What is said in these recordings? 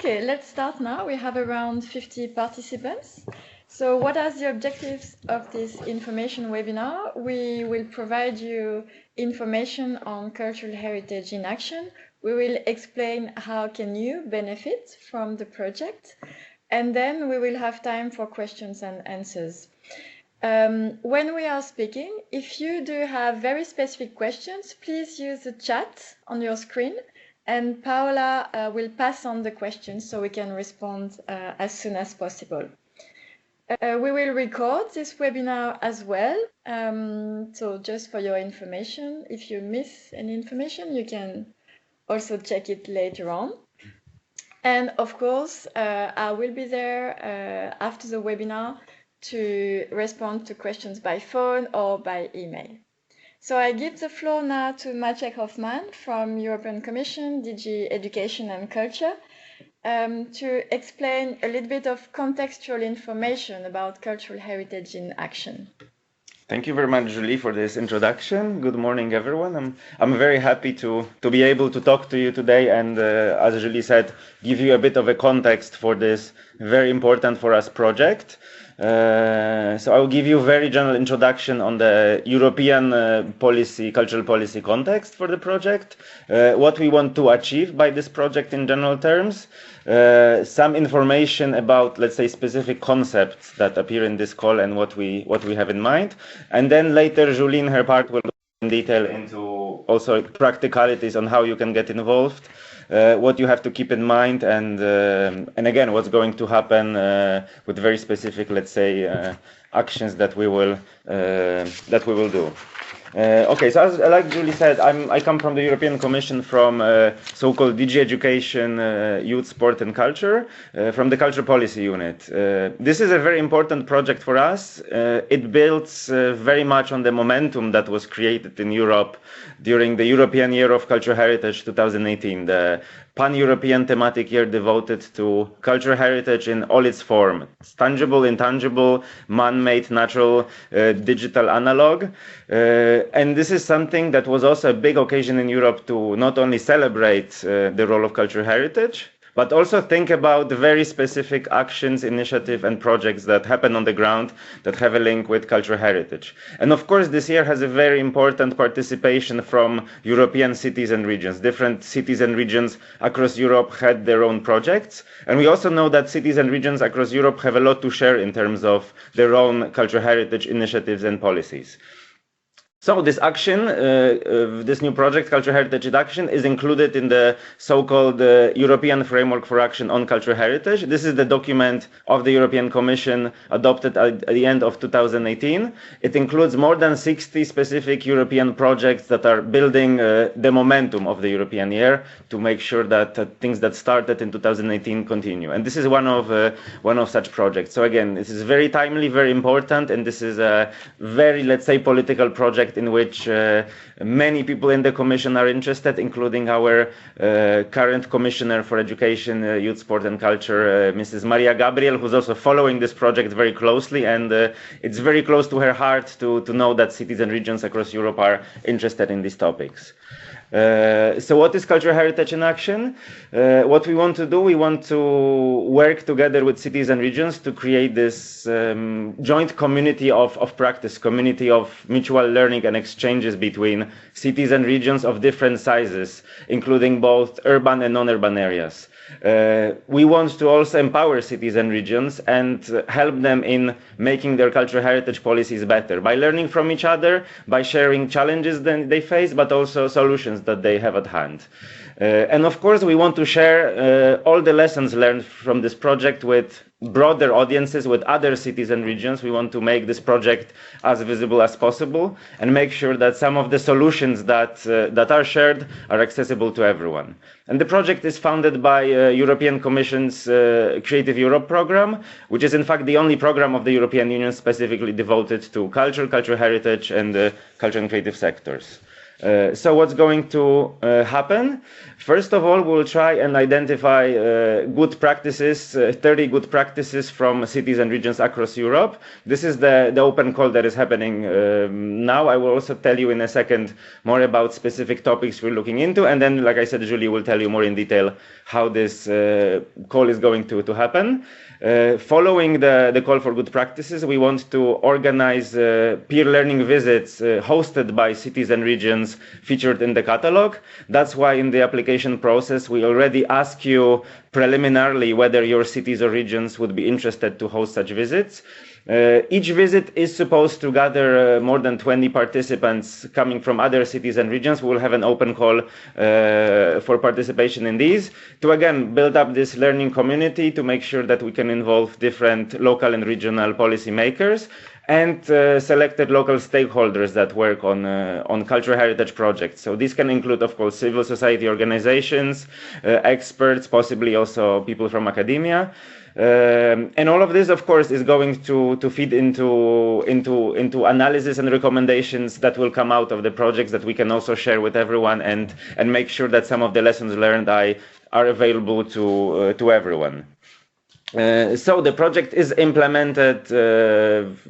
Okay, let's start now. We have around 50 participants. So what are the objectives of this information webinar? We will provide you information on cultural heritage in action. We will explain how can you benefit from the project. And then we will have time for questions and answers. When we are speaking, if you do have very specific questions, please use the chat on your screen. And Paola will pass on the questions so we can respond as soon as possible. We will record this webinar as well. So just for your information, if you miss any information, you can also check it later on. And of course, I will be there after the webinar to respond to questions by phone or by email. So I give the floor now to Maciek Hoffman from European Commission, DG Education and Culture, to explain a little bit of contextual information about cultural heritage in action. Thank you very much, Julie, for this introduction. Good morning, everyone. I'm very happy to be able to talk to you today and, as Julie said, give you a bit of a context for this very important for us project. So I will give you a very general introduction on the European cultural policy context for the project, what we want to achieve by this project in general terms, some information about, let's say, specific concepts that appear in this call and what we have in mind. And then later, Julie, in her part, will go in detail into also practicalities on how you can get involved. What you have to keep in mind, and again, what's going to happen with very specific, let's say, actions that we will do. Okay, so as like Julie said, I come from the European Commission from so-called DG Education, Youth, Sport and Culture, from the Culture Policy Unit. This is a very important project for us. It builds very much on the momentum that was created in Europe during the European Year of Cultural Heritage 2018, the pan-European thematic year devoted to cultural heritage in all its forms, tangible, intangible, man-made, natural, digital, analog. And this is something that was also a big occasion in Europe to not only celebrate the role of cultural heritage, but also think about the very specific actions, initiatives, and projects that happen on the ground that have a link with cultural heritage. And of course, this year has a very important participation from European cities and regions. Different cities and regions across Europe had their own projects. And we also know that cities and regions across Europe have a lot to share in terms of their own cultural heritage initiatives and policies. So this action, this new project, Cultural Heritage in Action, is included in the so-called European Framework for Action on Cultural Heritage. This is the document of the European Commission adopted at the end of 2018. It includes more than 60 specific European projects that are building the momentum of the European year to make sure that things that started in 2018 continue. And this is one of such projects. So again, this is very timely, very important, and this is a very, let's say, political project in which many people in the Commission are interested, including our current Commissioner for Education, Youth, Sport and Culture, Mrs. Maria Gabriel, who's also following this project very closely, and it's very close to her heart to know that cities and regions across Europe are interested in these topics. So what is Cultural Heritage in Action? What we want to do, we want to work together with cities and regions to create this joint community of practice, community of mutual learning and exchanges between cities and regions of different sizes, including both urban and non-urban areas. We want to also empower cities and regions and help them in making their cultural heritage policies better by learning from each other, by sharing challenges that they face, but also solutions that they have at hand. And of course, we want to share all the lessons learned from this project with broader audiences, with other cities and regions. We want to make this project as visible as possible and make sure that some of the solutions that are shared are accessible to everyone. And the project is funded by European Commission's Creative Europe program, which is in fact the only program of the European Union specifically devoted to culture, cultural heritage, and culture and creative sectors. So what's going to happen? First of all, we'll try and identify good practices, 30 good practices from cities and regions across Europe. This is the open call that is happening now. I will also tell you in a second more about specific topics we're looking into. And then, like I said, Julie will tell you more in detail how this call is going to happen. Following the call for good practices, we want to organize peer learning visits hosted by cities and regions featured in the catalog. That's why in the application process, we already ask you preliminarily whether your cities or regions would be interested to host such visits. Each visit is supposed to gather more than 20 participants coming from other cities and regions. We will have an open call for participation in these to, again, build up this learning community to make sure that we can involve different local and regional policymakers and selected local stakeholders that work on cultural heritage projects. So these can include, of course, civil society organizations, experts, possibly also people from academia. And all of this, of course, is going to feed into analysis and recommendations that will come out of the projects that we can also share with everyone and make sure that some of the lessons learned are available to everyone. So the project is implemented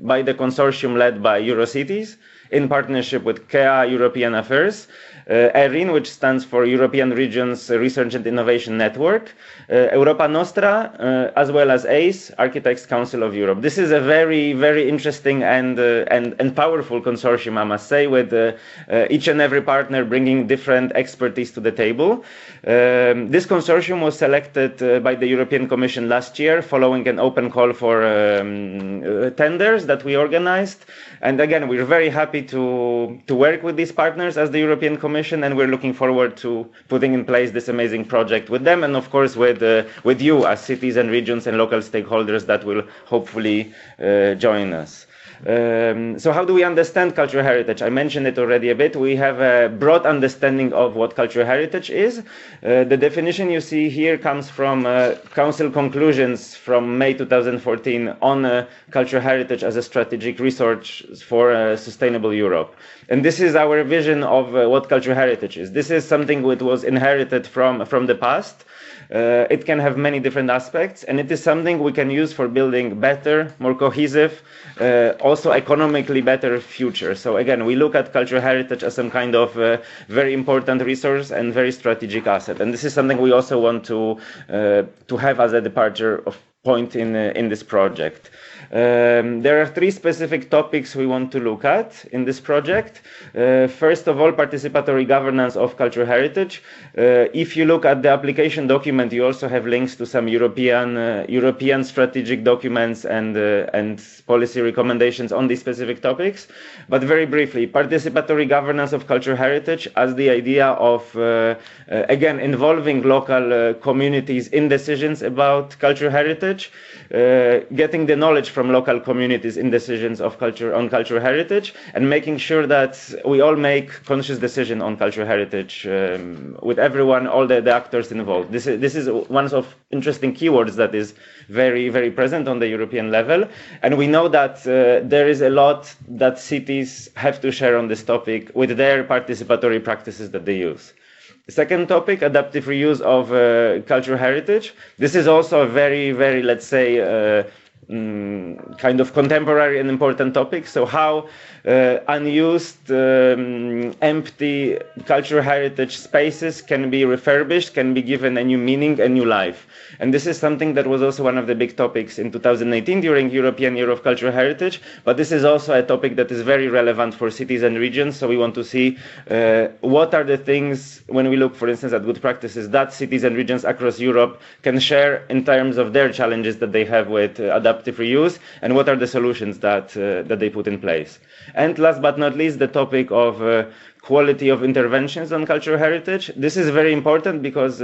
by the consortium led by Eurocities in partnership with KEA European Affairs, ERIN, which stands for European Regions Research and Innovation Network, Europa Nostra, as well as ACE, Architects Council of Europe. This is a very, very interesting and powerful consortium, I must say, with each and every partner bringing different expertise to the table. This consortium was selected by the European Commission last year following an open call for tenders that we organized. And again, we're very happy to work with these partners as the European Commission, and we're looking forward to putting in place this amazing project with them, and of course with you as cities and regions and local stakeholders that will hopefully join us. So how do we understand cultural heritage? I mentioned it already a bit. We have a broad understanding of what cultural heritage is. The definition you see here comes from Council conclusions from May 2014 on cultural heritage as a strategic resource for sustainable Europe. And this is our vision of what cultural heritage is. This is something that was inherited from the past. It can have many different aspects, and it is something we can use for building better, more cohesive, also economically better future. So again, we look at cultural heritage as some kind of very important resource and very strategic asset. And this is something we also want to have as a departure of point in this project. There are three specific topics we want to look at in this project. First of all, participatory governance of cultural heritage. If you look at the application document, you also have links to some European strategic documents and policy recommendations on these specific topics. But very briefly, participatory governance of cultural heritage as the idea of, again, involving local communities in decisions about cultural heritage, getting the knowledge from local communities in decisions of on cultural heritage, and making sure that we all make conscious decision on cultural heritage with everyone, all the actors involved. This is one of interesting keywords that is very, very present on the European level, and we know that there is a lot that cities have to share on this topic with their participatory practices that they use. Second topic, adaptive reuse of cultural heritage. This is also a very, very, let's say, kind of contemporary and important topic. So how unused, empty cultural heritage spaces can be refurbished, can be given a new meaning, a new life. And this is something that was also one of the big topics in 2018 during European Year of Cultural Heritage. But this is also a topic that is very relevant for cities and regions. So we want to see what are the things, when we look, for instance, at good practices, that cities and regions across Europe can share in terms of their challenges that they have with adaptive reuse, and what are the solutions that they put in place. And last but not least, the topic of quality of interventions on cultural heritage. This is very important because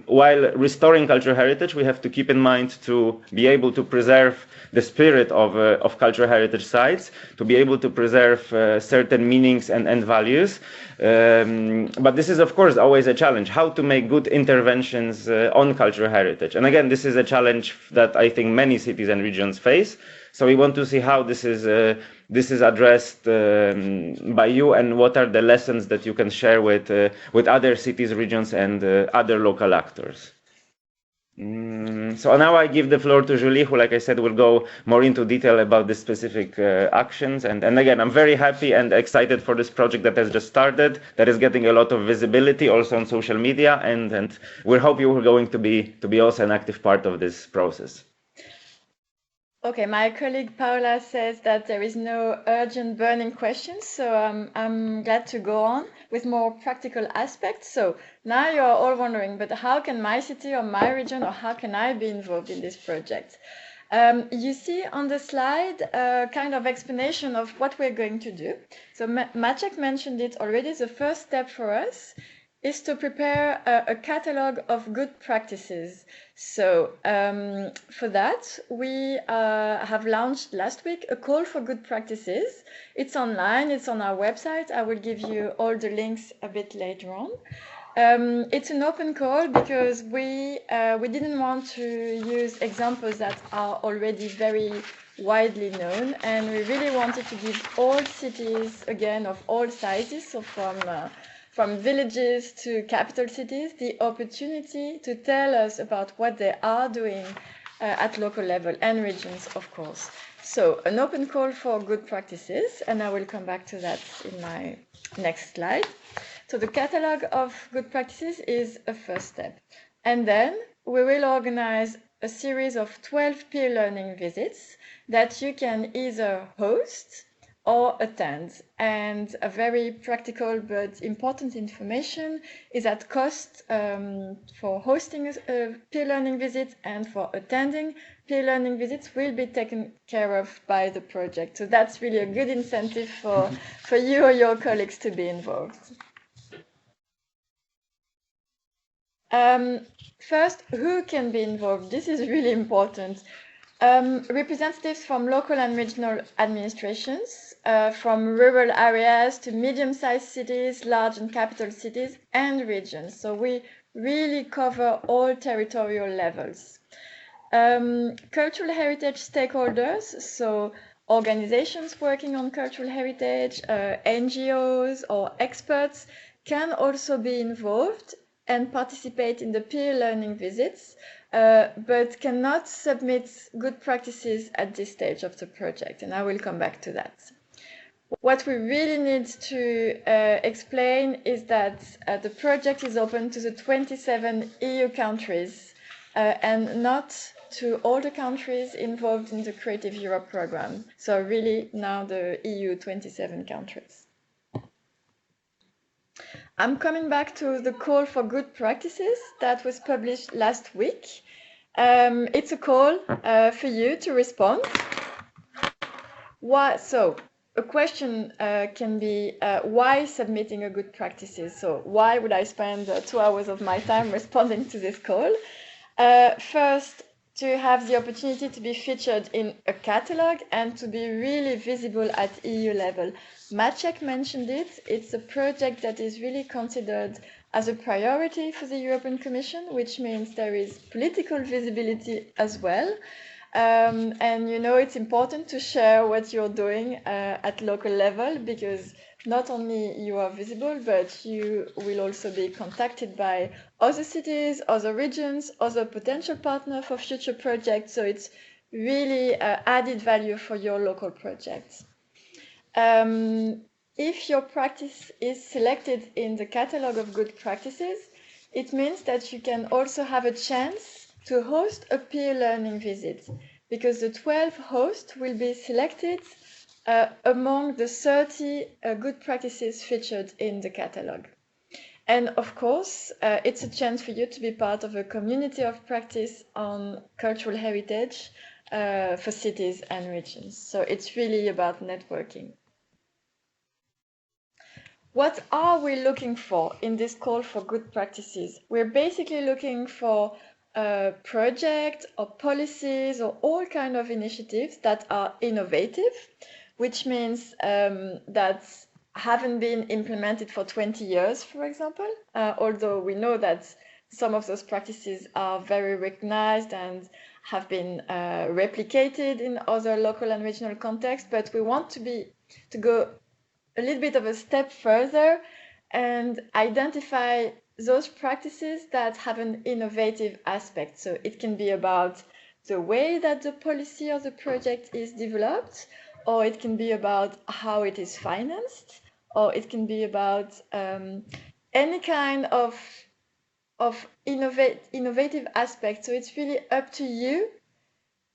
while restoring cultural heritage, we have to keep in mind to be able to preserve the spirit of cultural heritage sites, to be able to preserve certain meanings and values. But this is, of course, always a challenge, how to make good interventions on cultural heritage. And again, this is a challenge that I think many cities and regions face. So we want to see how this is addressed by you, and what are the lessons that you can share with other cities, regions, and other local actors. So now I give the floor to Julie, who, like I said, will go more into detail about the specific actions. And again, I'm very happy and excited for this project that has just started, that is getting a lot of visibility also on social media. And we hope you are going to be also an active part of this process. Okay, my colleague Paula says that there is no urgent burning questions, so I'm glad to go on with more practical aspects. So now you're all wondering, but how can my city or my region, or how can I be involved in this project? You see on the slide a kind of explanation of what we're going to do. So Maciek mentioned it already. The first step for us is to prepare a catalog of good practices. So for that, we have launched last week a call for good practices. It's online, it's on our website. I will give you all the links a bit later on. It's an open call because we didn't want to use examples that are already very widely known, and we really wanted to give all cities, again, of all sizes, so from villages to capital cities, the opportunity to tell us about what they are doing at local level, and regions, of course. So an open call for good practices, and I will come back to that in my next slide. So the catalog of good practices is a first step. And then we will organize a series of 12 peer learning visits that you can either host or attend. And a very practical but important information is that cost for hosting a peer learning visit and for attending peer learning visits will be taken care of by the project. So that's really a good incentive for you or your colleagues to be involved. First, who can be involved? This is really important. Representatives from local and regional administrations, from rural areas to medium-sized cities, large and capital cities, and regions. So we really cover all territorial levels. Cultural heritage stakeholders, so organizations working on cultural heritage, NGOs or experts can also be involved and participate in the peer learning visits, but cannot submit good practices at this stage of the project, and I will come back to that. What we really need to explain is that the project is open to the 27 EU countries and not to all the countries involved in the Creative Europe program. So really now the EU 27 countries. I'm coming back to the call for good practices that was published last week. It's a call for you to respond. So a question can be why submitting a good practices? So why would I spend 2 hours of my time responding to this call? First, to have the opportunity to be featured in a catalog and to be really visible at EU level. Maciek mentioned it. It's a project that is really considered as a priority for the European Commission, which means there is political visibility as well. And you know, it's important to share what you're doing at local level, because not only you are visible, but you will also be contacted by other cities, other regions, other potential partners for future projects. So it's really added value for your local projects. If your practice is selected in the catalog of good practices, it means that you can also have a chance to host a peer learning visit, because the 12 hosts will be selected among the 30 good practices featured in the catalog. And of course, it's a chance for you to be part of a community of practice on cultural heritage for cities and regions. So it's really about networking. What are we looking for in this call for good practices? We're basically looking for projects or policies or all kind of initiatives that are innovative, which means that haven't been implemented for 20 years, for example, although we know that some of those practices are very recognized and have been replicated in other local and regional contexts, but we want to go a little bit of a step further and identify those practices that have an innovative aspect. So it can be about the way that the policy or the project is developed, or it can be about how it is financed, or it can be about any kind of innovative aspect. So it's really up to you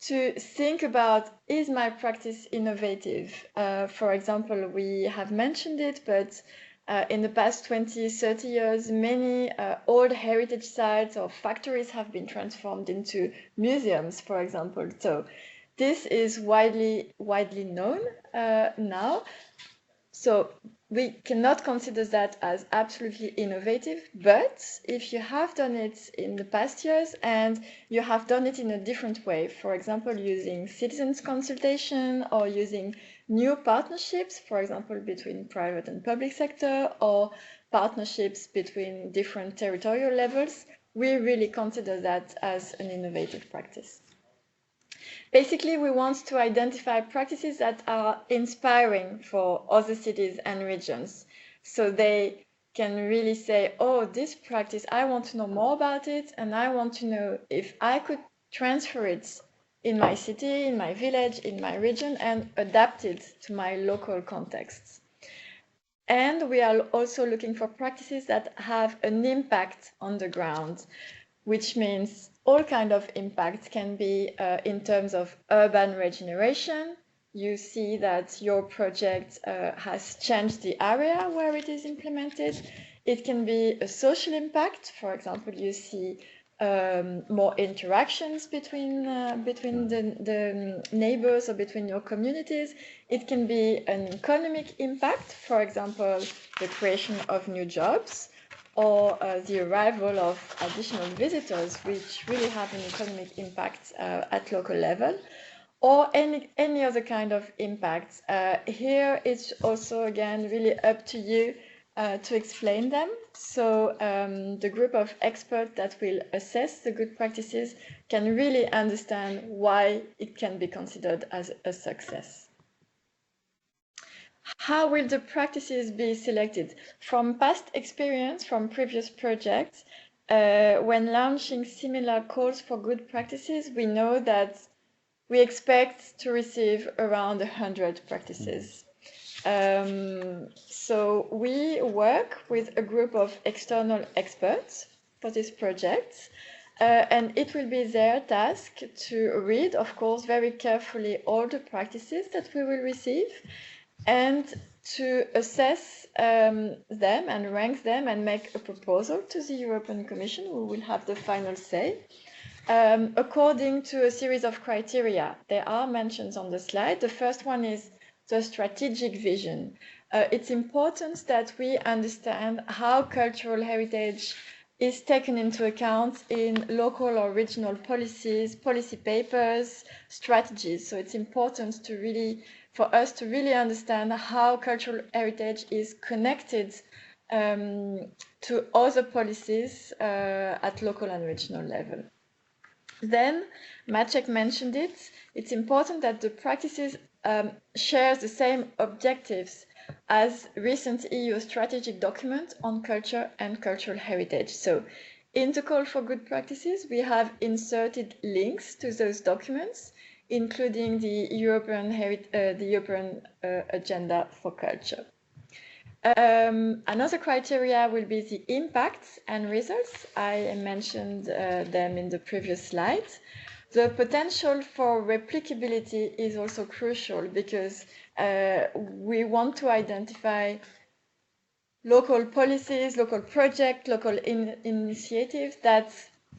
to think about, is my practice innovative? For example, we have mentioned it, but in the past 20, 30 years, many old heritage sites or factories have been transformed into museums, for example. So this is widely known now. So we cannot consider that as absolutely innovative, but if you have done it in the past years and you have done it in a different way, for example, using citizens consultation or using new partnerships, for example, between private and public sector, or partnerships between different territorial levels, we really consider that as an innovative practice. Basically, we want to identify practices that are inspiring for other cities and regions. So they can really say, oh, this practice, I want to know more about it, and I want to know if I could transfer it in my city, in my village, in my region, and adapt it to my local contexts. And we are also looking for practices that have an impact on the ground, which means all kind of impacts can be in terms of urban regeneration. You see that your project has changed the area where it is implemented. It can be a social impact. For example, you see more interactions between the neighbors or between your communities. It can be an economic impact, for example, the creation of new jobs, or the arrival of additional visitors, which really have an economic impact at local level, or any other kind of impact. Here it's also, again, really up to you to explain them. So the group of experts that will assess the good practices can really understand why it can be considered as a success. How will the practices be selected? From past experience, from previous projects, when launching similar calls for good practices, we know that we expect to receive around 100 practices. So we work with a group of external experts for this project, and it will be their task to read, of course, very carefully all the practices that we will receive, and to assess them and rank them and make a proposal to the European Commission, who will have the final say, according to a series of criteria. They are mentioned on the slide. The first one is the strategic vision. It's important that we understand how cultural heritage is taken into account in local or regional policies, policy papers, strategies. So it's important for us to really understand how cultural heritage is connected to other policies at local and regional level. Then, Maciek mentioned it, it's important that the practices share the same objectives as recent EU strategic document on culture and cultural heritage. So in the call for good practices, we have inserted links to those documents, including the European Agenda for Culture. Another criteria will be the impacts and results. I mentioned them in the previous slide. The potential for replicability is also crucial because we want to identify local policies, local projects, local initiatives that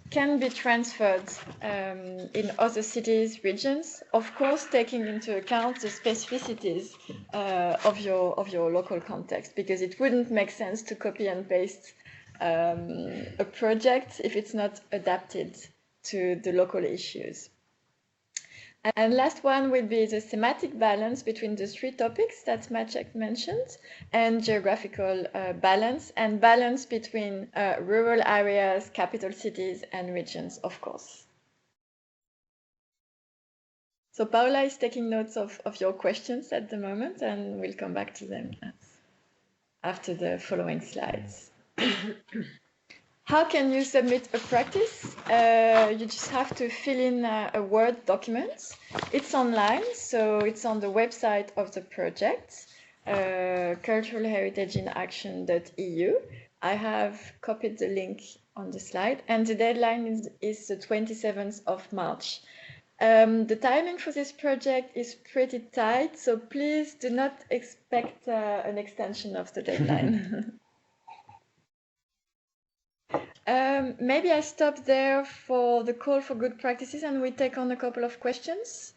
can be transferred in other cities, regions, of course, taking into account the specificities of your local context, because it wouldn't make sense to copy and paste a project if it's not adapted to the local issues. And last one will be the thematic balance between the three topics that Maciek mentioned, and geographical balance, and balance between rural areas, capital cities, and regions, of course. So Paula is taking notes of your questions at the moment, and we'll come back to them after the following slides. How can you submit a practice? You just have to fill in a Word document. It's online, so it's on the website of the project, culturalheritageinAction.eu. I have copied the link on the slide, and the deadline is the 27th of March. The timing for this project is pretty tight, so please do not expect an extension of the deadline. Maybe I stop there for the call for good practices, and we take on a couple of questions.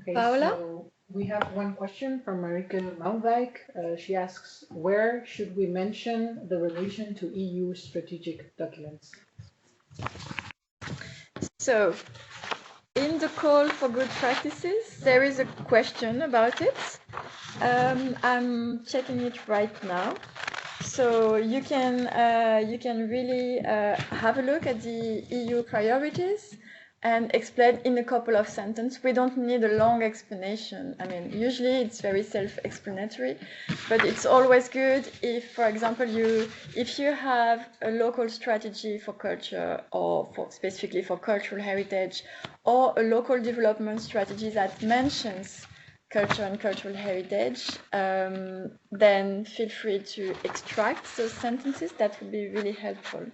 Okay, Paula? so we have one question from Marike Mounwijk. She asks, where should we mention the relation to EU strategic documents? So, in the call for good practices, there is a question about it. I'm checking it right now. So you can really have a look at the EU priorities and explain in a couple of sentences. We don't need a long explanation. I mean, usually it's very self-explanatory, but it's always good if, for example, if you have a local strategy for culture, or specifically for cultural heritage, or a local development strategy that mentions culture and cultural heritage, then feel free to extract those sentences. That would be really helpful.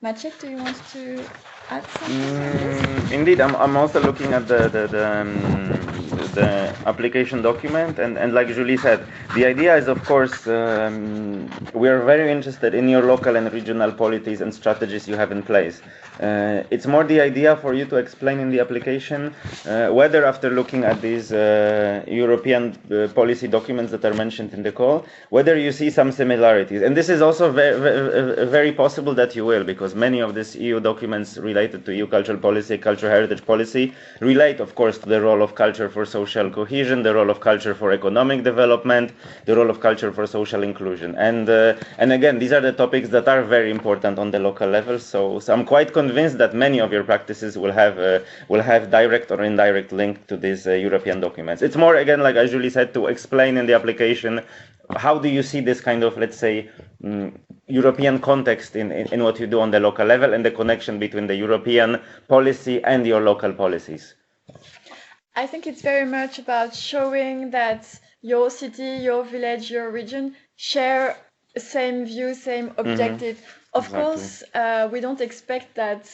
Maciek, do you want to add something? Indeed, I'm also looking at the application document, and like Julie said, the idea is, of course, we are very interested in your local and regional policies and strategies you have in place. It's more the idea for you to explain in the application whether, after looking at these European policy documents that are mentioned in the call, whether you see some similarities. And this is also very possible that you will, because many of these EU documents related to EU cultural policy, cultural heritage policy, relate, of course, to the role of culture for social cohesion, the role of culture for economic development, the role of culture for social inclusion. And again, these are the topics that are very important on the local level. So I'm quite convinced that many of your practices will have direct or indirect link to these European documents. It's more, again, like Julie said, to explain in the application how do you see this kind of, let's say, European context in what you do on the local level, and the connection between the European policy and your local policies. I think it's very much about showing that your city, your village, your region share the same view, same objective. Of course, we don't expect that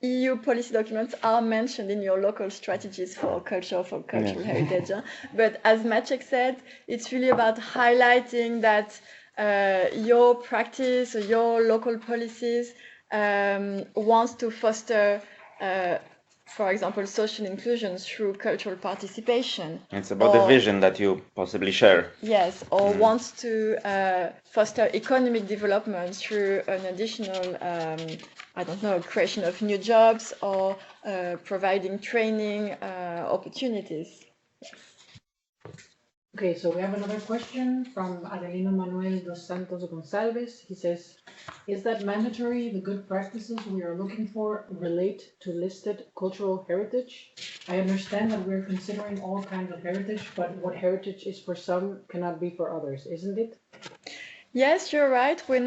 EU policy documents are mentioned in your local strategies for cultural heritage. But as Maciek said, it's really about highlighting that your practice or your local policies wants to foster for example, social inclusion through cultural participation. It's about the vision that you possibly share. Yes, or wants to foster economic development through an additional, creation of new jobs, or providing training opportunities. Yes. Okay, so we have another question from Adelino Manuel dos Santos Gonçalves. He says, is that mandatory? The good practices we are looking for relate to listed cultural heritage? I understand that we're considering all kinds of heritage, but what heritage is for some cannot be for others, isn't it? Yes, you're right. We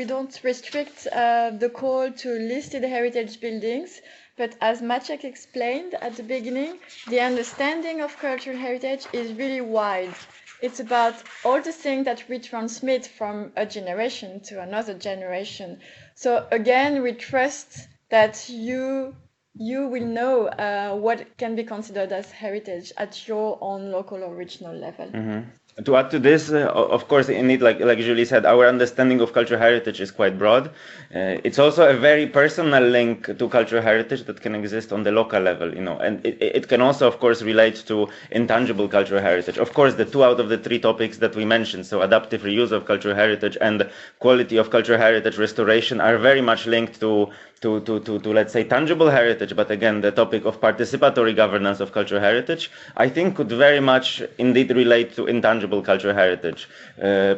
don't restrict the call to listed heritage buildings. But as Maciek explained at the beginning, the understanding of cultural heritage is really wide. It's about all the things that we transmit from a generation to another generation. So again, we trust that you will know what can be considered as heritage at your own local or regional level. Mm-hmm. To add to this, of course, indeed, like Julie said, our understanding of cultural heritage is quite broad. It's also a very personal link to cultural heritage that can exist on the local level, and it can also, of course, relate to intangible cultural heritage. Of course, the 2 out of the 3 topics that we mentioned, so adaptive reuse of cultural heritage and quality of cultural heritage restoration, are very much linked to let's say tangible heritage, but again the topic of participatory governance of cultural heritage, I think could very much indeed relate to intangible cultural heritage,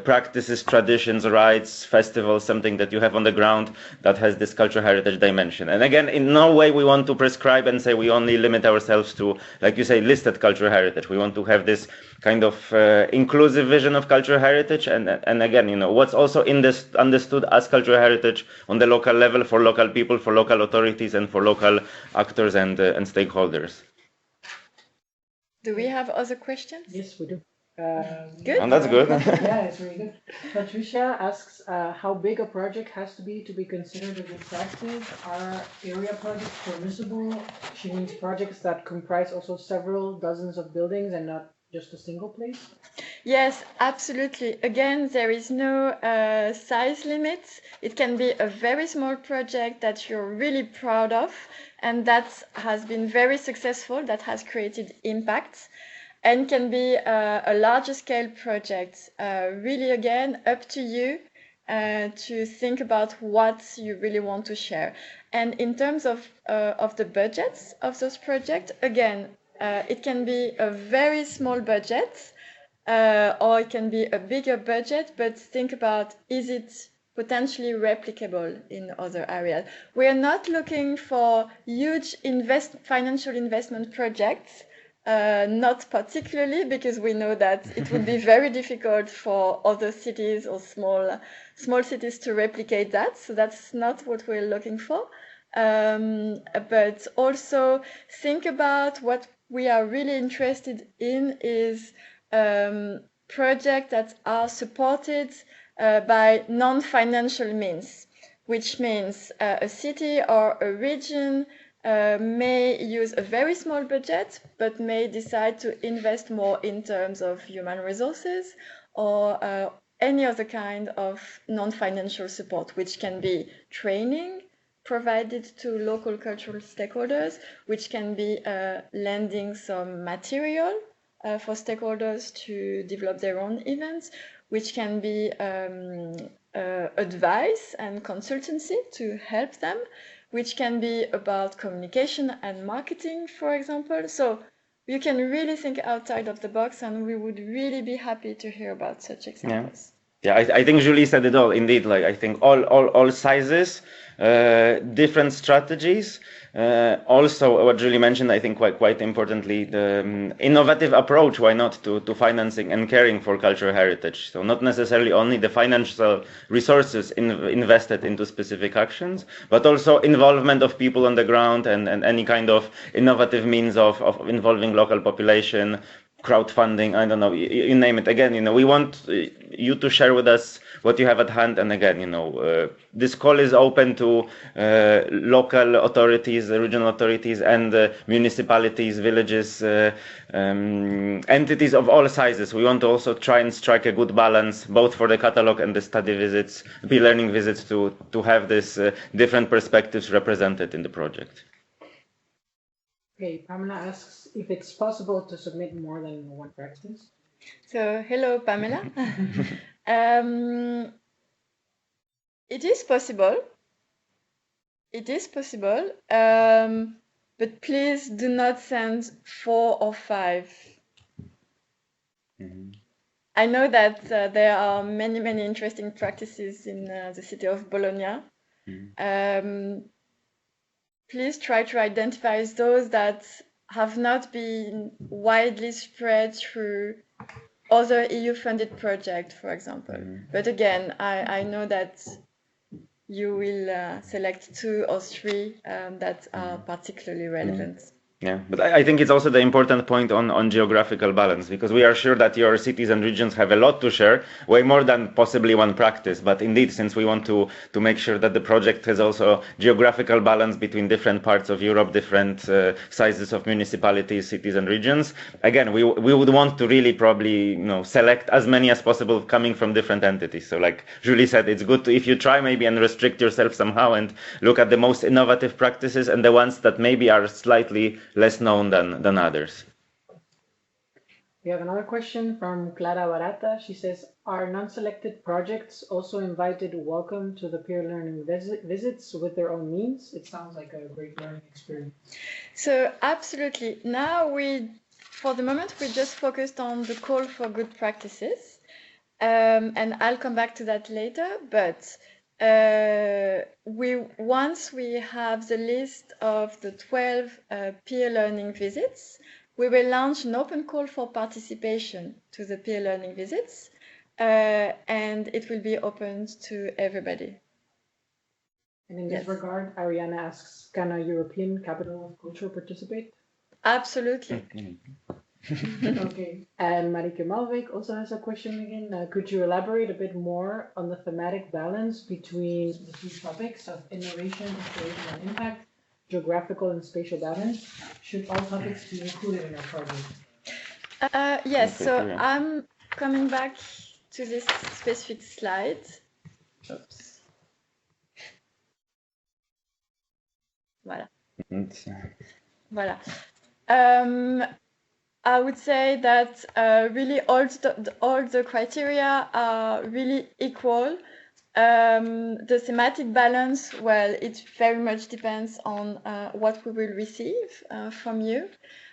practices, traditions, rites, festivals, something that you have on the ground that has this cultural heritage dimension. And again, in no way we want to prescribe and say we only limit ourselves to, like you say, listed cultural heritage. We want to have this kind of inclusive vision of cultural heritage, and again, you know, what's also in this understood as cultural heritage on the local level for local people, for local authorities, and for local actors and stakeholders. Do we have other questions? Yes, we do. Good. And that's good. Yeah, it's really good. Patricia asks how big a project has to be considered a good practice. Are area projects permissible? She means projects that comprise also several dozens of buildings and not just a single place. Yes, absolutely. Again, there is no size limit. It can be a very small project that you're really proud of and that has been very successful, that has created impact, and can be a larger scale project. Really, again, up to you to think about what you really want to share. And in terms of the budgets of those projects, again, it can be a very small budget, or it can be a bigger budget, but think about, is it potentially replicable in other areas? We are not looking for huge financial investment projects, not particularly, because we know that it would be very difficult for other cities or small cities to replicate that. So that's not what we're looking for. But also think about what we are really interested in is projects that are supported by non-financial means, which means a city or a region may use a very small budget, but may decide to invest more in terms of human resources or any other kind of non-financial support, which can be training provided to local cultural stakeholders, which can be lending some material for stakeholders to develop their own events, which can be advice and consultancy to help them, which can be about communication and marketing, for example. So you can really think outside of the box, and we would really be happy to hear about such examples. Yeah, I think Julie said it all. Indeed, like I think all sizes, different strategies. Also, what Julie mentioned, I think quite importantly, the innovative approach. Why not to financing and caring for cultural heritage? So not necessarily only the financial resources invested into specific actions, but also involvement of people on the ground and any kind of innovative means of involving local population. Crowdfunding, I don't know, you name it. Again, you know, we want you to share with us what you have at hand. And again, you know, this call is open to local authorities, regional authorities, and municipalities, villages, entities of all sizes. We want to also try and strike a good balance, both for the catalog and the study visits, learning visits, to have this different perspectives represented in the project. Okay, Pamela asks if it's possible to submit more than one practice. So, hello, Pamela. It is possible. It is possible, but please do not send 4 or 5. Mm-hmm. I know that there are many interesting practices in the city of Bologna. Mm-hmm. Please try to identify those that have not been widely spread through other EU-funded projects, for example. Mm-hmm. But again, I know that you will select 2 or 3 that are particularly relevant. Mm-hmm. Yeah, but I think it's also the important point on geographical balance, because we are sure that your cities and regions have a lot to share, way more than possibly one practice. But indeed, since we want to make sure that the project has also geographical balance between different parts of Europe, different sizes of municipalities, cities and regions, again, we would want to really probably, you know, select as many as possible coming from different entities. So like Julie said, it's good to, if you try maybe and restrict yourself somehow and look at the most innovative practices and the ones that maybe are slightly less known than others. We have another question from Clara Barata. She says, are non-selected projects also invited welcome to the peer learning visits with their own means? It sounds like a great learning experience. So absolutely. Now for the moment, we just focused on the call for good practices. And I'll come back to that later, but once we have the list of the 12 peer learning visits, we will launch an open call for participation to the peer learning visits, and it will be opened to everybody. And in this regard, Ariana asks, can a European capital of culture participate? Absolutely. Okay. And Marike Malvik also has a question again. Could you elaborate a bit more on the thematic balance between the two topics of innovation, inspiration, and impact, geographical and spatial balance? Should all topics be included in our project? Yes, so I'm coming back to this specific slide. Oops. Voilà. Voilà. I would say that really all the criteria are really equal. The thematic balance, well, it very much depends on what we will receive from you.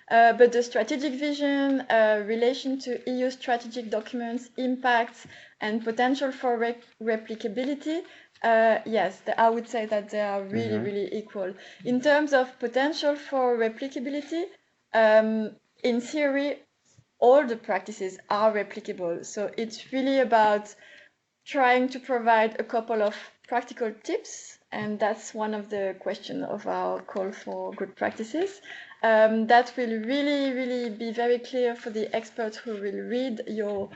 But the strategic vision, relation to EU strategic documents, impacts, and potential for replicability, yes, I would say that they are really, really equal. In terms of potential for replicability, in theory, all the practices are replicable. So it's really about trying to provide a couple of practical tips, and that's one of the questions of our call for good practices. That will really, really be very clear for the experts who will read your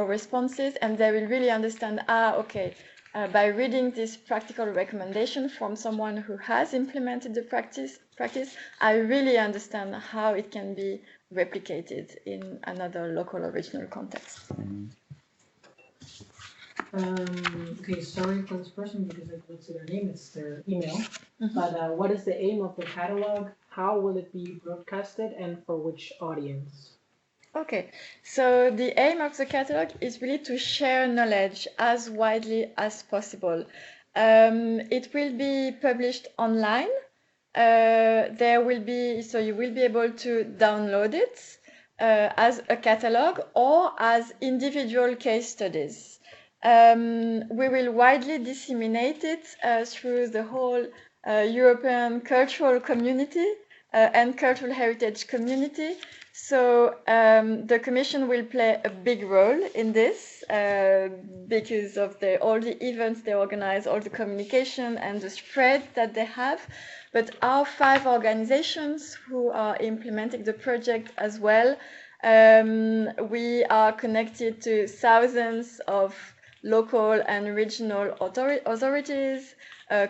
responses, and they will really understand, okay, by reading this practical recommendation from someone who has implemented the practice, I really understand how it can be replicated in another local or regional context. Okay, sorry for this person because I don't see their name, it's their email. But what is the aim of the catalog? How will it be broadcasted and for which audience? Okay, so the aim of the catalog is really to share knowledge as widely as possible. It will be published online. So you will be able to download it as a catalog or as individual case studies. We will widely disseminate it through the whole European cultural community and cultural heritage community. So the Commission will play a big role in this because of all the events they organize, all the communication and the spread that they have. But our 5 organizations who are implementing the project as well, we are connected to thousands of local and regional authorities,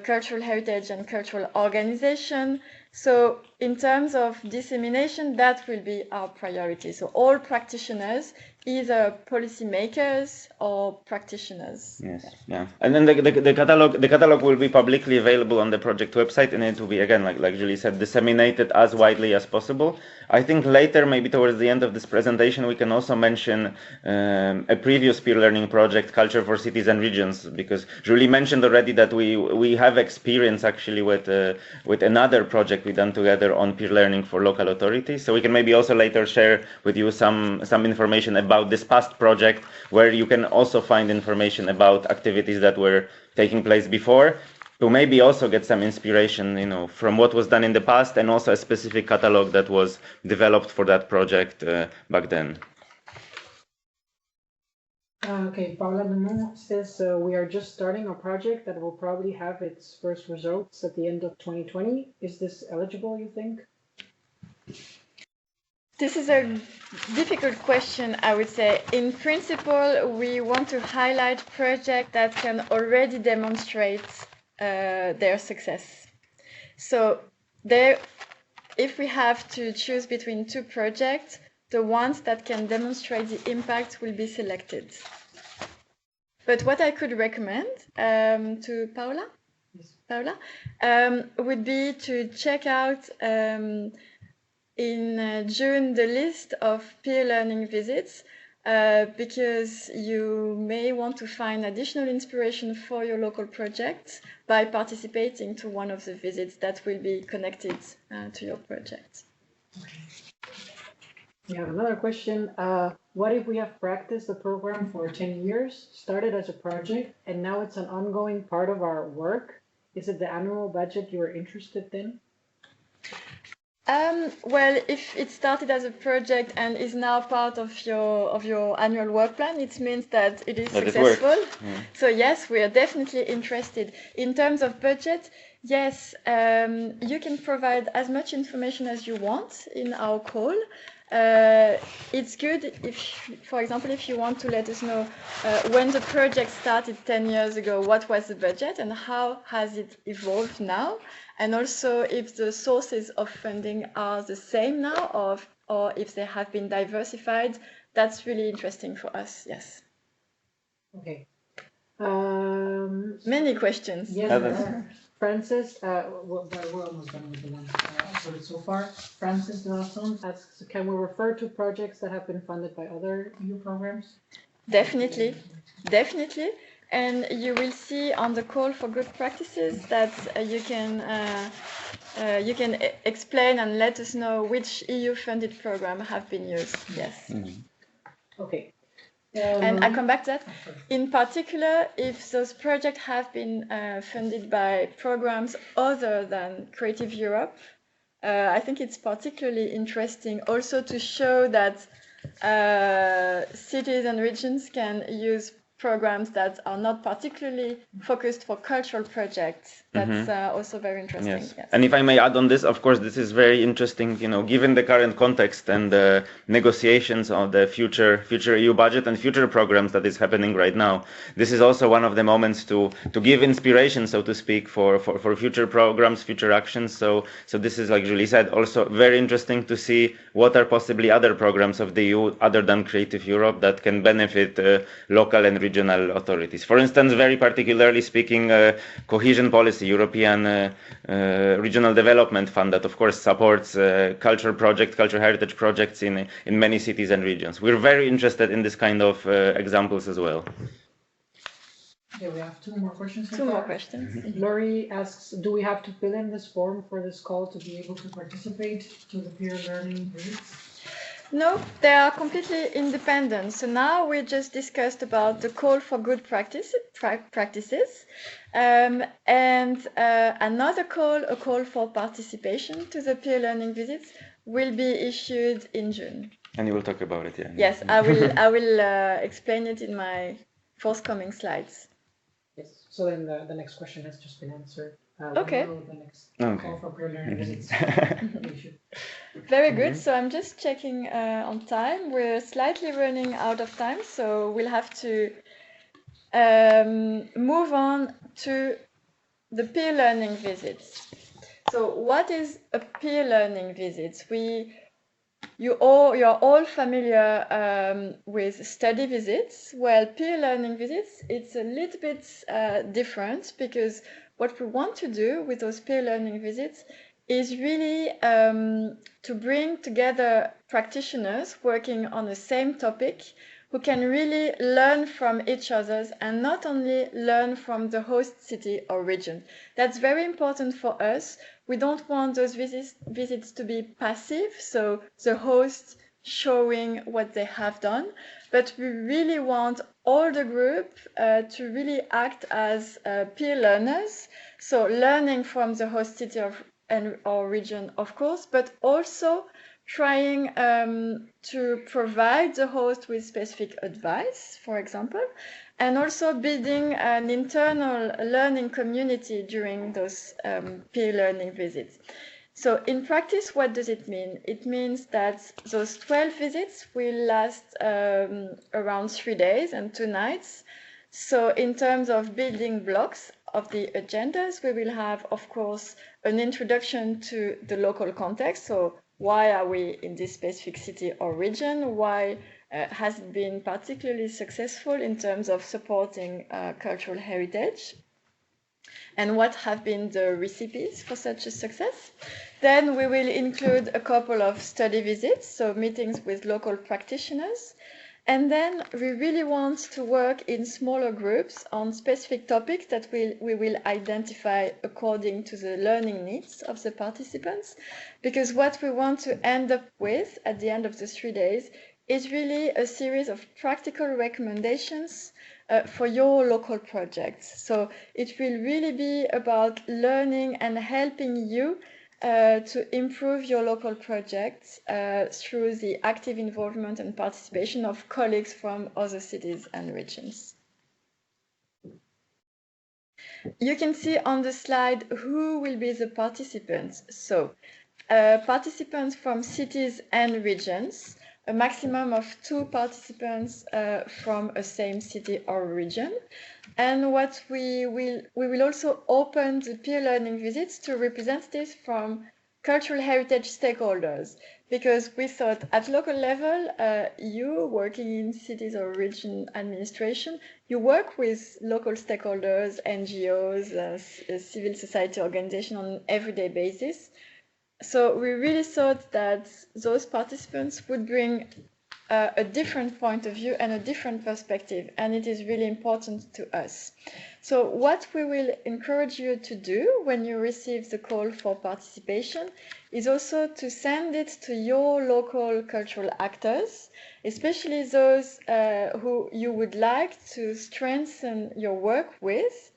cultural heritage and cultural organization. So in terms of dissemination, that will be our priority. So all practitioners, either policymakers or practitioners. Yes, yeah. And then the catalog will be publicly available on the project website, and it will be, again, like Julie said, disseminated as widely as possible. I think later, maybe towards the end of this presentation, we can also mention a previous peer learning project, Culture for Cities and Regions, because Julie mentioned already that we have experience actually with another project we done together on peer learning for local authorities. So we can maybe also later share with you some information about this past project, where you can also find information about activities that were taking place before, to maybe also get some inspiration, from what was done in the past, and also a specific catalog that was developed for that project back then. Okay, Paula Dumont says we are just starting a project that will probably have its first results at the end of 2020. Is this eligible, you think? This is a difficult question, I would say. In principle, we want to highlight projects that can already demonstrate their success. So if we have to choose between 2 projects, the ones that can demonstrate the impact will be selected. But what I could recommend to Paula, would be to check out in June the list of peer learning visits because you may want to find additional inspiration for your local project by participating to one of the visits that will be connected to your project. We have another question. What if we have practiced the program for 10 years, started as a project, and now it's an ongoing part of our work? Is it the annual budget you are interested in? Well, if it started as a project and is now part of your annual work plan, it means that it is successful. So yes, we are definitely interested. In terms of budget, yes, you can provide as much information as you want in our call. It's good if, for example, if you want to let us know when the project started 10 years ago, what was the budget and how has it evolved now? And also if the sources of funding are the same now or if they have been diversified, that's really interesting for us, yes. Okay. Many questions. Yes, Francis, we're almost done with the ones uploaded so far. Francis de la Son asks, can we refer to projects that have been funded by other EU programs? Definitely, definitely. And you will see on the call for good practices that you can explain and let us know which EU-funded program have been used. Yes. Okay. And I come back to that. In particular, if those projects have been funded by programs other than Creative Europe, I think it's particularly interesting also to show that cities and regions can use programs that are not particularly focused for cultural projects. That's also very interesting. Yes. Yes. And if I may add on this, of course, this is very interesting, given the current context and the negotiations on the future EU budget and future programs that is happening right now. This is also one of the moments to give inspiration, so to speak, for future programs, future actions. So this is, like Julie said, also very interesting to see what are possibly other programs of the EU other than Creative Europe that can benefit local and regional authorities. For instance, very particularly speaking, cohesion policy, European Regional Development Fund that of course supports cultural heritage projects in many cities and regions. We're very interested in this kind of examples as well. Okay, we have two more questions. Two more questions. Lori asks, do we have to fill in this form for this call to be able to participate to the peer learning visits? No, they are completely independent. So now we just discussed about the call for good practices, and another call, a call for participation to the peer learning visits, will be issued in June. And you will talk about it, yeah. Yes, I will explain it in my forthcoming slides. Yes. So then the next question has just been answered. Okay. The next call for peer learning visits. Very good. So I'm just checking on time. We're slightly running out of time, so we'll have to move on to the peer learning visits. So what is a peer learning visit? You're all familiar with study visits. Well, peer learning visits, it's a little bit different because what we want to do with those peer learning visits is really to bring together practitioners working on the same topic who can really learn from each other and not only learn from the host city or region. That's very important for us. We don't want those visits to be passive, so the host showing what they have done, but we really want all the group to really act as peer learners, so learning from the host city or region, of course, but also trying to provide the host with specific advice, for example, and also building an internal learning community during those peer learning visits. So in practice, what does it mean? It means that those 12 visits will last around 3 days and 2 nights. So in terms of building blocks of the agendas, we will have, of course, an introduction to the local context. So why are we in this specific city or region? Why has it been particularly successful in terms of supporting cultural heritage? and what have been the recipes for such a success. Then we will include a couple of study visits, so meetings with local practitioners. And then we really want to work in smaller groups on specific topics that we will identify according to the learning needs of the participants. Because what we want to end up with at the end of the 3 days is really a series of practical recommendations for your local projects. So it will really be about learning and helping you to improve your local projects through the active involvement and participation of colleagues from other cities and regions. You can see on the slide who will be the participants. So participants from cities and regions, a maximum of 2 participants from a same city or region. And what we will also open the peer learning visits to representatives from cultural heritage stakeholders, because we thought at local level, you working in cities or region administration, you work with local stakeholders, NGOs, civil society organizations on an everyday basis. So we really thought that those participants would bring a different point of view and a different perspective, and it is really important to us. So what we will encourage you to do when you receive the call for participation is also to send it to your local cultural actors, especially those who you would like to strengthen your work with,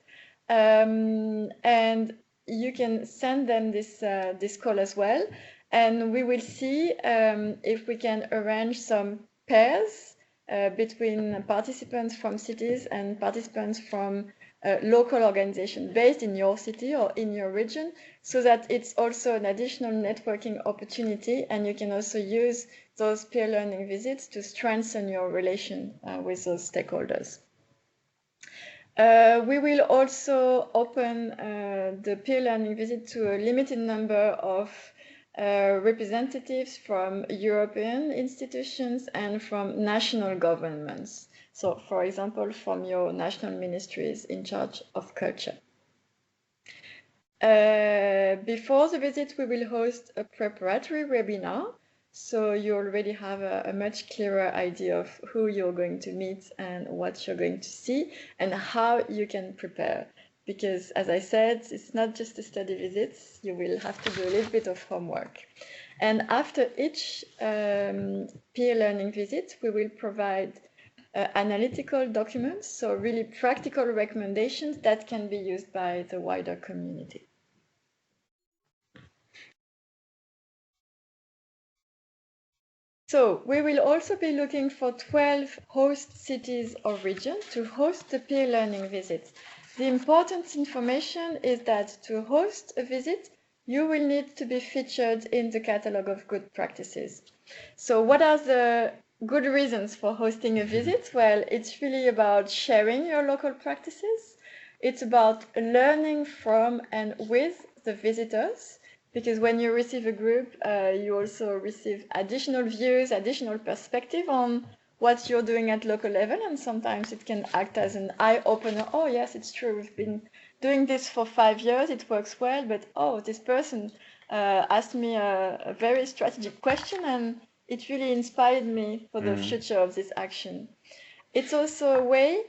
and you can send them this call as well. And we will see if we can arrange some pairs between participants from cities and participants from local organizations based in your city or in your region, so that it's also an additional networking opportunity, and you can also use those peer learning visits to strengthen your relation with those stakeholders. We will also open the peer learning visit to a limited number of representatives from European institutions and from national governments. So, for example, from your national ministries in charge of culture. Before the visit, we will host a preparatory webinar, so you already have a much clearer idea of who you're going to meet and what you're going to see and how you can prepare. Because, as I said, it's not just a study visit, you will have to do a little bit of homework. And after each peer learning visit, we will provide analytical documents, so really practical recommendations that can be used by the wider community. So we will also be looking for 12 host cities or regions to host the peer learning visits. The important information is that to host a visit, you will need to be featured in the catalogue of good practices. So what are the good reasons for hosting a visit? Well, it's really about sharing your local practices. It's about learning from and with the visitors, because when you receive a group, you also receive additional views, additional perspective on what you're doing at local level, and sometimes it can act as an eye-opener. Oh, yes, it's true, we've been doing this for 5 years, it works well, but oh, this person asked me a very strategic question, and it really inspired me for the future of this action. It's also a way,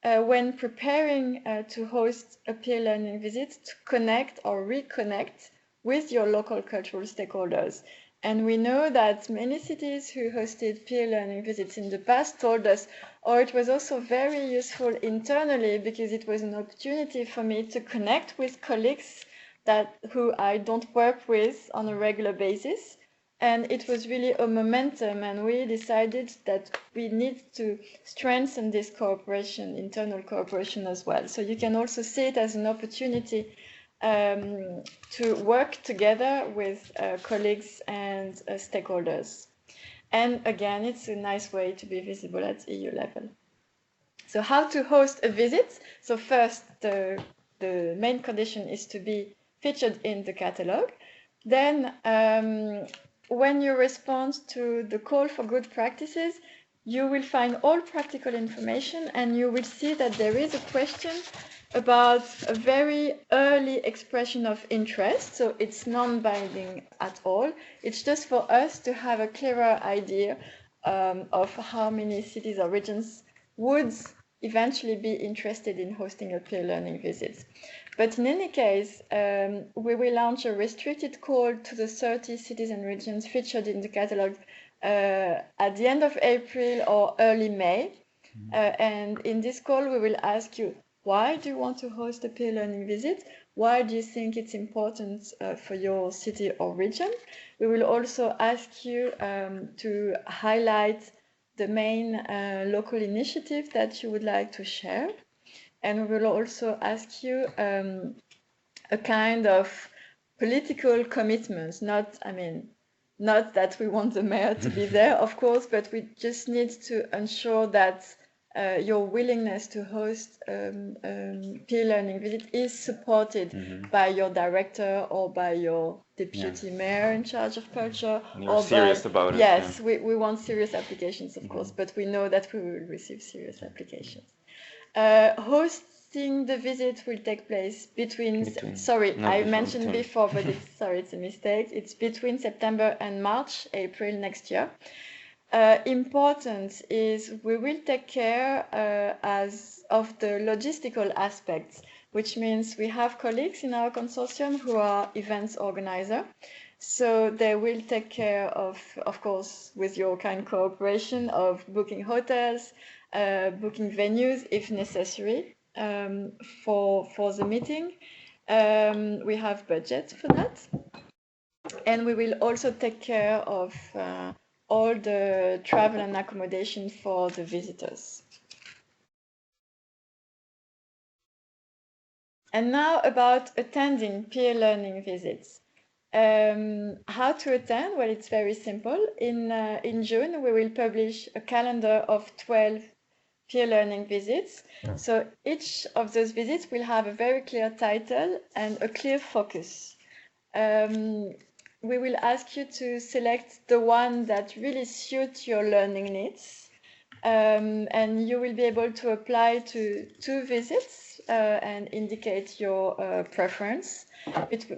when preparing to host a peer learning visit, to connect or reconnect with your local cultural stakeholders. And we know that many cities who hosted peer learning visits in the past told us, oh, it was also very useful internally because it was an opportunity for me to connect with colleagues who I don't work with on a regular basis. And it was really a momentum, and we decided that we need to strengthen this cooperation, internal cooperation as well. So you can also see it as an opportunity to work together with colleagues and stakeholders. And again, it's a nice way to be visible at EU level. So how to host a visit? So first, the main condition is to be featured in the catalogue. Then, when you respond to the call for good practices, you will find all practical information, and you will see that there is a question about a very early expression of interest. So it's non-binding at all. It's just for us to have a clearer idea of how many cities or regions would eventually be interested in hosting a peer learning visit. But in any case, we will launch a restricted call to the 30 cities and regions featured in the catalog at the end of April or early May. And in this call, we will ask you, why do you want to host a peer learning visit? Why do you think it's important for your city or region? We will also ask you to highlight the main local initiative that you would like to share. And we will also ask you a kind of political commitment, not that we want the mayor to be there, of course, but we just need to ensure that your willingness to host peer learning visit is supported by your director or by your deputy mayor in charge of culture. You're or serious about it. Yes, we want serious applications, of course, but we know that we will receive serious applications. Hosting the visit will take place between I mentioned before, but it's a mistake. It's between September and March, April next year. Important is we will take care of the logistical aspects, which means we have colleagues in our consortium who are events organizer. So they will take care of course, with your kind cooperation, of booking hotels, booking venues if necessary for the meeting. We have budget for that. And we will also take care of all the travel and accommodation for the visitors. And now about attending peer learning visits. How to attend? Well, it's very simple. In June, we will publish a calendar of 12 peer learning visits. So each of those visits will have a very clear title and a clear focus. We will ask you to select the one that really suits your learning needs. And you will be able to apply to 2 visits and indicate your preference,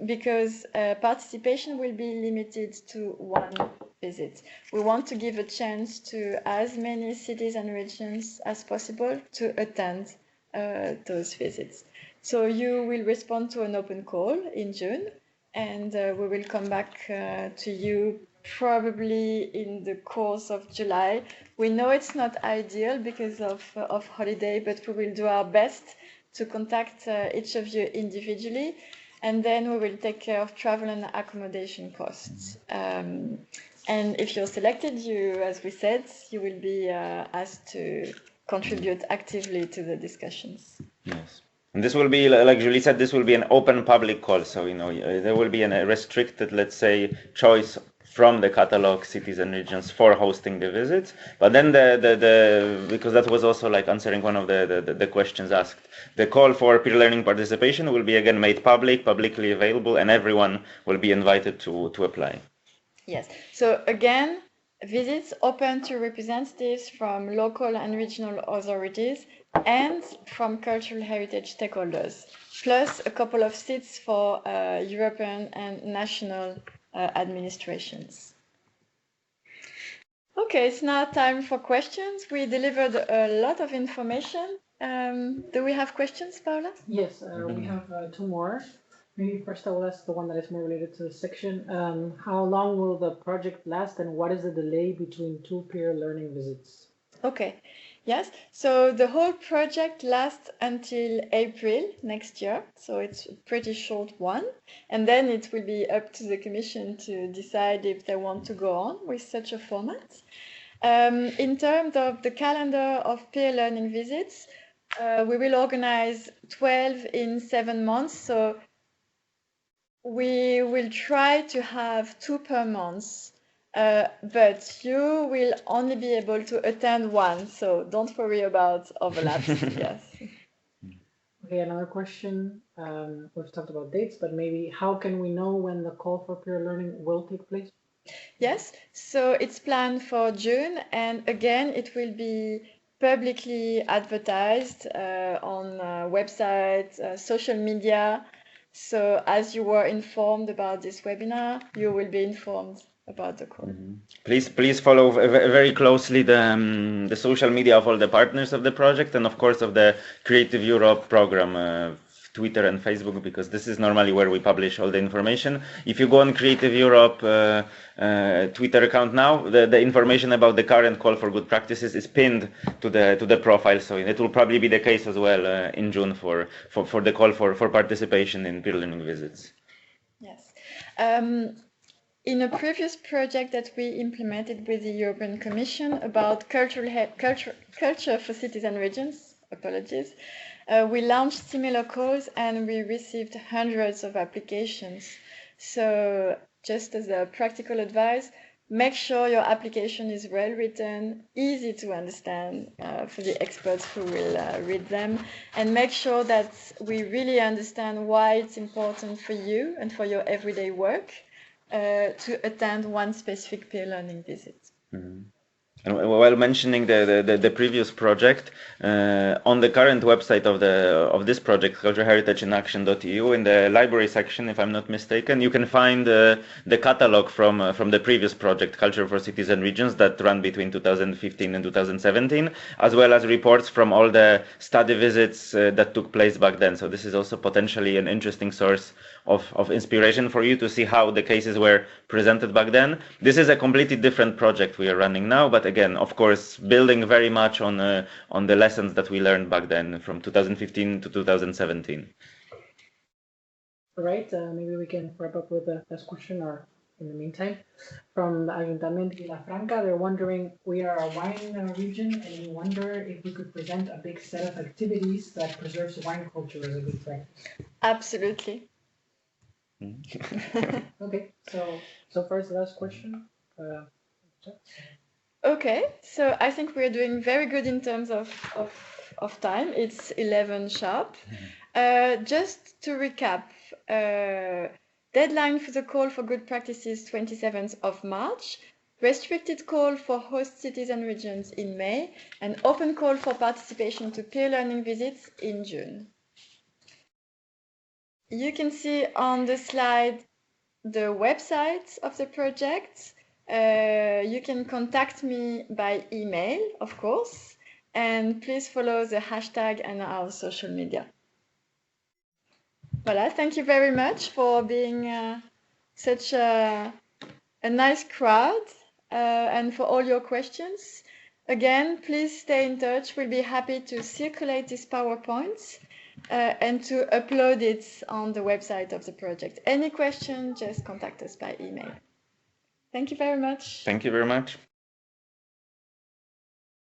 because participation will be limited to 1 visit. We want to give a chance to as many cities and regions as possible to attend those visits. So you will respond to an open call in June, and we will come back to you probably in the course of July. We know it's not ideal because of holiday, but we will do our best to contact each of you individually, and then we will take care of travel and accommodation costs. And if you're selected, as we said, you will be asked to contribute actively to the discussions. Yes. And this will be, like Julie said, this will be an open public call. So, there will be a restricted, let's say, choice from the catalog, cities and regions for hosting the visits. But then because that was also like answering one of the questions asked, the call for peer learning participation will be again made publicly available, and everyone will be invited to apply. Yes. So again, visits open to representatives from local and regional authorities and from cultural heritage stakeholders, plus a couple of seats for European and national administrations. Okay, it's now time for questions. We delivered a lot of information. Do we have questions, Paula? Yes, we have 2 more. Maybe first I will ask the one that is more related to the section. How long will the project last, and what is the delay between 2 peer learning visits? Okay, yes. So the whole project lasts until April next year. So it's a pretty short one. And then it will be up to the Commission to decide if they want to go on with such a format. In terms of the calendar of peer learning visits, we will organize 12 in 7 months. So we will try to have 2 per month, but you will only be able to attend 1, so don't worry about overlaps. Yes. Okay, another question. We've talked about dates, but maybe how can we know when the call for peer learning will take place? Yes, so it's planned for June, and again, it will be publicly advertised on websites, social media. So as you were informed about this webinar, you will be informed about the call. Please follow very closely the social media of all the partners of the project, and of course of the Creative Europe program, Twitter and Facebook, because this is normally where we publish all the information. If you go on Creative Europe Twitter account now, the information about the current call for good practices is pinned to the profile, so it will probably be the case as well in June for the call for participation in peer learning visits. Yes. In a previous project that we implemented with the European Commission about culture for cities and regions, apologies, we launched similar calls and we received hundreds of applications. So just as a practical advice, make sure your application is well written, easy to understand for the experts who will read them, and make sure that we really understand why it's important for you and for your everyday work to attend one specific peer learning visit. Mm-hmm. And while mentioning the previous project, on the current website of this project, cultureheritageinAction.eu, in the library section, if I'm not mistaken, you can find the catalog from the previous project, Culture for Cities and Regions, that ran between 2015 and 2017, as well as reports from all the study visits that took place back then. So this is also potentially an interesting source of inspiration for you to see how the cases were presented back then. This is a completely different project we are running now, but again, of course, building very much on the lessons that we learned back then from 2015 to 2017. All right, maybe we can wrap up with the last question, or in the meantime, from the Ayuntamiento de Vilafranca, they're wondering, we are a wine region, and we wonder if we could present a big set of activities that preserves wine culture as a good practice. Absolutely. Okay, so first, last question. Okay, so I think we're doing very good in terms of time. It's 11 sharp. Just to recap, deadline for the call for good practices 27th of March, restricted call for host cities and regions in May, and open call for participation to peer learning visits in June. You can see on the slide the website of the project. You can contact me by email, of course, and please follow the hashtag and our social media. Voilà, thank you very much for being such a nice crowd and for all your questions. Again, please stay in touch. We'll be happy to circulate these PowerPoints and to upload it on the website of the project. Any question, just contact us by email. Thank you very much. Thank you very much.